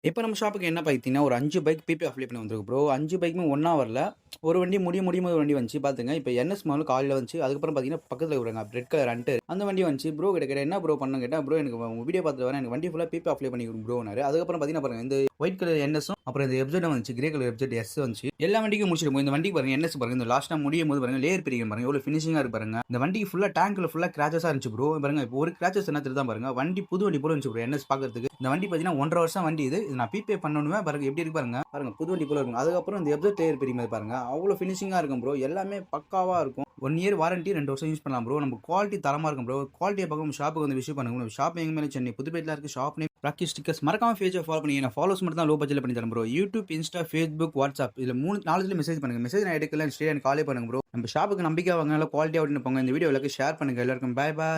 இப்ப நம்ம ஷாப்புக்கு என்ன பார்த்தீங்கன்னா, ஒரு 5 பைக் பிபி அப்ளை பண்ண வந்திருக்கு ப்ரோ. 5 பைக்குமே ஒண்ணா வரல. ஒரு வண்டி முடியும் ஒரு வண்டி வந்துச்சு பாத்துங்க. இப்ப என்எஸ் மாடல் காலைல வந்துச்சு. அதுக்கப்புறம் பார்த்தீங்கன்னா, பக்கத்துல வருங்க ரெட் கலர் ஹண்டர். அந்த வண்டி வந்துச்சு. ப்ரோ கிட்ட கேட்டேன், "என்ன ப்ரோ பண்ணணும்னு?" கேட்டா, "ப்ரோ எனக்கு உங்க வீடியோ பார்த்துட்டு வரேன். எனக்கு வண்டி ஃபுல்லா பிபி அப்ளை பண்ணி குடுங்க ப்ரோன்னாரு." அதுக்கப்புறம் பார்த்தீங்கன்னா பாருங்க, இந்த ஒயிட் கலர் என்எஸும், அப்புறம் இந்த எஃப்ஜெட்டும் வந்துச்சு. கிரே கலர் எஃப்ஜெட் எஸ் வந்துச்சு. எல்லா வண்டிக்கும் முடிச்சிருக்கும். இந்த வண்டிக்கு பாருங்க என்எஸ் பாருங்க. இந்த லாஸ்ட்டா முடியும்போது பாருங்க, லேயர் பிரிக்கும் பாருங்க. எவ்வளவு ஃபினிஷிங்கா இருக்கு பாருங்க. இந்த வண்டிக்கு ஃபுல்லா டேங்க்ல ஃபுல்லா கிராச்சஸா இருந்துச்சு ப்ரோ. பாருங்க இப்போ ஒரு கிராச்சஸ் என்ன தெரியுதா பாருங்க. வண்டி புது வண்டி போல இருந்துச்சு ப்ரோ என்எஸ் பார்க்கறதுக்கு. இந்த வண்டி பார்த்தீங்கன்னா 1 1/2 வருஷம் வண்டி இது. இது நான் பிபே பண்ணணுமே பாருங்க எப்படி இருக்கு பாருங்க. பாருங்க புது வண்டி போல இருக்கும். அதுக்கப்புறம் இந்த எஃப்ஜெட் லேயர் பிரியும் பாருங்க. அவ்வளவு ஃபினிஷிங்கா இருக்கும் ப்ரோ. எல்லாமே பக்காவா இருக்கும். 1 இயர் வாரண்டி 2 வருஷம் யூஸ் பண்ணலாம் ப்ரோ. நம்ம குவாலிட்டி தரமா இருக்கும் ப்ரோ. குவாலிட்டியை பார்க்க நம்ம ஷாப்புக்கு வந்து விசிட் பண்ணுங்க. ஷாப் எங்க மேலே சென்னை புதுப்பேட்டில் இருக்கு. Shop name Rocky stickers. மறக்காம பேஜை ஃபாலோ பண்ணி நான் ஃபாலோஸ் மட்டும் தான் லோ பட்ஜெட்ல பண்ணி தரேன் bro. YouTube, Insta, Facebook, WhatsApp இதுல 3 4 மெசேஜ் பண்ணுங்க. மெசேஜ் நான் எடுக்கல, ஸ்ட்ரெயிட்டா எனக்கு காலே பண்ணுங்க ப்ரோ. நம்ம ஷாப்புக்கு நம்பிக்கை வாங்க, நல்ல குவாலிட்டியா போங்க. இந்த வீடியோ எல்லாருக்கும் ஷேர் பண்ணுங்க. எல்லாருக்கும் பை பை.